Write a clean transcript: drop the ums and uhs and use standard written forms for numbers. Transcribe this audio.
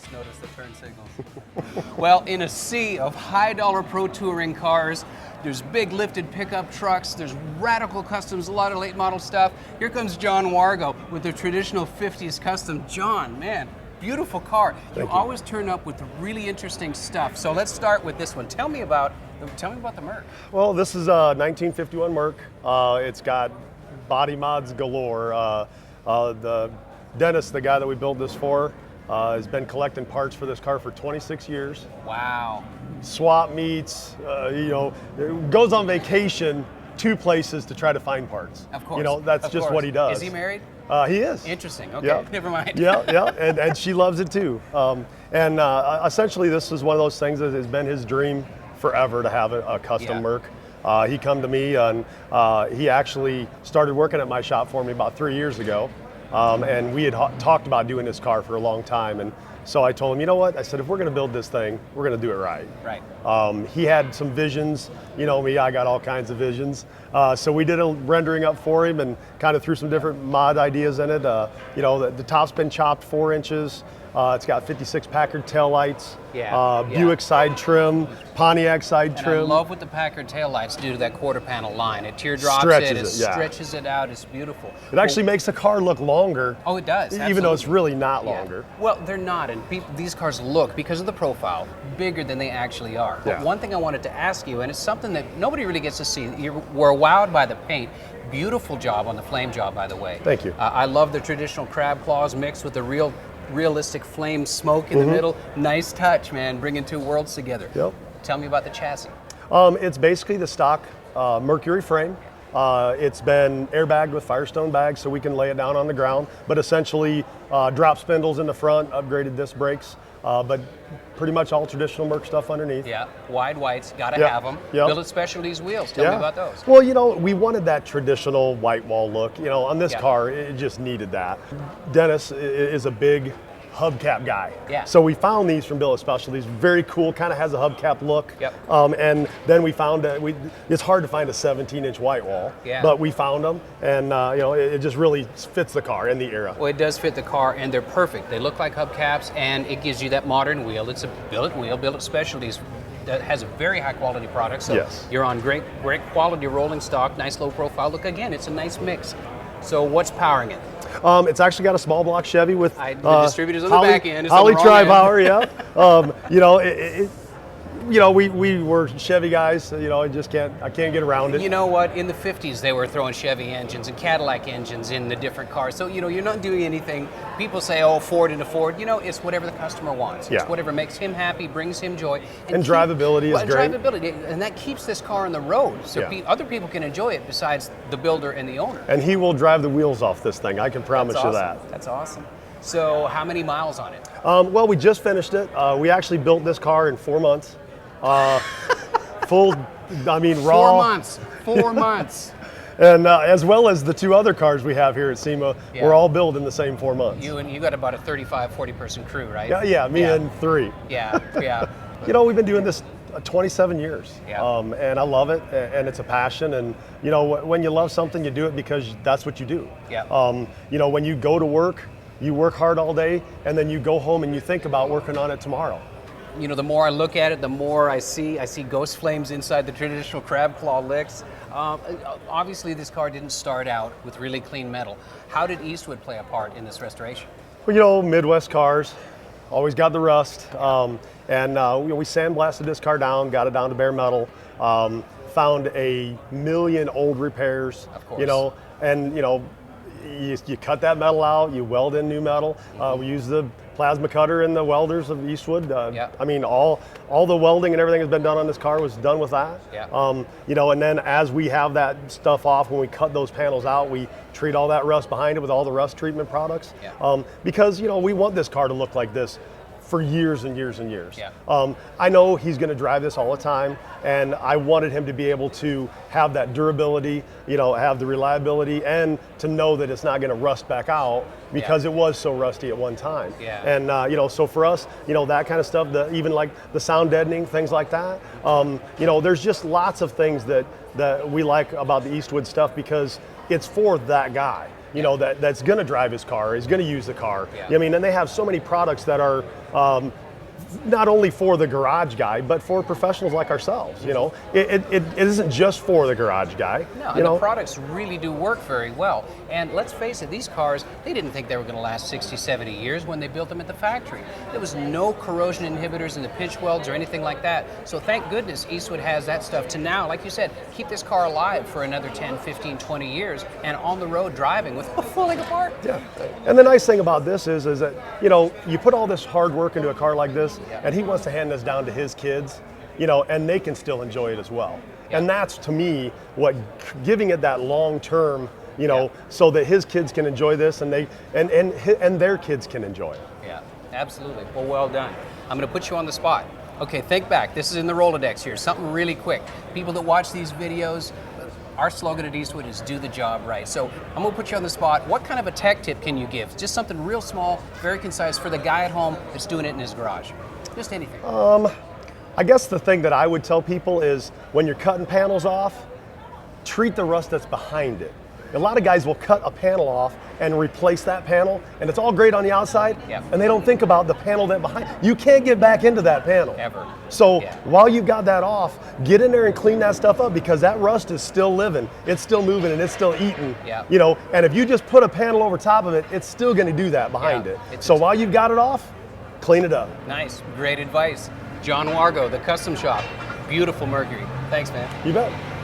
just noticed the turn signals. Well, in a sea of high-dollar pro touring cars, there's big lifted pickup trucks, there's radical customs, a lot of late model stuff. Here comes John Wargo with the traditional 50s custom. John, man, beautiful car. You always turn up with really interesting stuff. So let's start with this one. Tell me about the Merc. Well, this is a 1951 Merc. It's got body mods galore. The Dennis, the guy that we built this for, has been collecting parts for this car for 26 years. Wow. Swap meets, goes on vacation 2 places to try to find parts. Of course. You know, that's just what he does. Is he married? He is. Interesting. Okay, yeah. Never mind. Yeah, and she loves it too. Essentially, this is one of those things that has been his dream forever to have a custom Merc. He come to me and he actually started working at my shop for me about 3 years ago. And we had talked about doing this car for a long time. And so I told him, you know what? I said, if we're going to build this thing, we're going to do it right. Right. He had some visions. You know me, I got all kinds of visions. So we did a rendering up for him and kind of threw some different mod ideas in it. The top's been chopped 4 inches. It's got 56 Packard taillights, Buick side trim, Pontiac side trim. I love what the Packard taillights do to that quarter panel line. It teardrops stretches it out. It's beautiful. It actually makes the car look longer. Oh, it does. Even though it's really not longer. Well, they're not, and these cars look, because of the profile, bigger than they actually are. But one thing I wanted to ask you, and it's something that nobody really gets to see, we're wowed by the paint. Beautiful job on the flame job, by the way. Thank you. I love the traditional crab claws mixed with the realistic flame smoke in the middle. Nice touch, man, bringing 2 worlds together. Yep. Tell me about the chassis. It's basically the stock Mercury frame. It's been airbagged with Firestone bags so we can lay it down on the ground, but essentially drop spindles in the front, upgraded disc brakes, but pretty much all traditional Merc stuff underneath. Yeah, wide whites, gotta have them. Billet Specialties wheels, tell me about those. Well, we wanted that traditional white wall look. On this car, it just needed that. Dennis is a big hubcap guy. Yeah. So we found these from Billet Specialties. Very cool, kind of has a hubcap look. Yep. And then we found that it's hard to find a 17-inch white wall, but we found them, and it just really fits the car and the era. Well, it does fit the car, and they're perfect. They look like hubcaps, and it gives you that modern wheel. It's a billet wheel, Billet Specialties. That has a very high quality product, so you're on great quality rolling stock, nice low profile. Look, again, it's a nice mix. So what's powering it? It's actually got a small block Chevy with the distributors on the back end. Holly tri-power, we were Chevy guys, so, I can't get around it. You know what? In the 50s, they were throwing Chevy engines and Cadillac engines in the different cars. So, you're not doing anything. People say, oh, Ford into Ford. It's whatever the customer wants. It's whatever makes him happy, brings him joy. And drivability is great. And that keeps this car on the road, so other people can enjoy it besides the builder and the owner. And he will drive the wheels off this thing, I can promise you that. That's awesome. So, how many miles on it? Well, we just finished it. We actually built this car in 4 months. Raw. 4 months. 4 months. And as well as the 2 other cars we have here at SEMA, we're all built in the same 4 months. You got about a 35, 40 person crew, right? Me and 3. Yeah. We've been doing this 27 years, and I love it, and it's a passion. And when you love something, you do it because that's what you do. When you go to work, you work hard all day, and then you go home and you think about working on it tomorrow. The more I look at it, the more I see ghost flames inside the traditional crab claw licks. Obviously, this car didn't start out with really clean metal. How did Eastwood play a part in this restoration? Well, Midwest cars, always got the rust. We sandblasted this car down, got it down to bare metal, found a million old repairs, of course. You cut that metal out, you weld in new metal. We use the plasma cutter and the welders of Eastwood. All the welding and everything that's been done on this car was done with that. And then as we have that stuff off, when we cut those panels out, we treat all that rust behind it with all the rust treatment products. Because we want this car to look like this for years and years and years. I know he's going to drive this all the time, and I wanted him to be able to have that durability, have the reliability, and to know that it's not going to rust back out because it was so rusty at one time. And so for us, that kind of stuff, even like the sound deadening, things like that. There's just lots of things that we like about the Eastwood stuff because it's for that guy. you know, that's going to drive his car, is going to use the car. Yeah. I mean, and they have so many products that are not only for the garage guy, but for professionals like ourselves. You know, it isn't just for the garage guy. No, and the products really do work very well. And let's face it, these cars, they didn't think they were going to last 60, 70 years when they built them at the factory. There was no corrosion inhibitors in the pitch welds or anything like that. So thank goodness Eastwood has that stuff to now, like you said, keep this car alive for another 10, 15, 20 years and on the road driving with falling apart. Yeah. And the nice thing about this is that, you know, you put all this hard work into a car like this, and he wants to hand this down to his kids, you know, and they can still enjoy it as well. And that's, to me, what giving it that long term, you know, so that his kids can enjoy this and they and their kids can enjoy it. Yeah, absolutely. Well done. I'm going to put you on the spot. Okay, think back. This is in the Rolodex here. Something really quick. People that watch these videos, our slogan at Eastwood is do the job right. So I'm going to put you on the spot. What kind of a tech tip can you give? Just something real small, very concise for the guy at home that's doing it in his garage. Just anything. I guess the thing that I would tell people is when you're cutting panels off, treat the rust that's behind it. A lot of guys will cut a panel off and replace that panel, and it's all great on the outside, and they don't think about the panel that behind. You can't get back into that panel. Ever. So while you've got that off, get in there and clean that stuff up, because that rust is still living, it's still moving, and it's still eating. You know, and if you just put a panel over top of it, it's still going to do that behind it. So while you've got it off, clean it up. Nice, great advice. John Wargo, the Custom Shop. Beautiful Mercury. Thanks, man. You bet.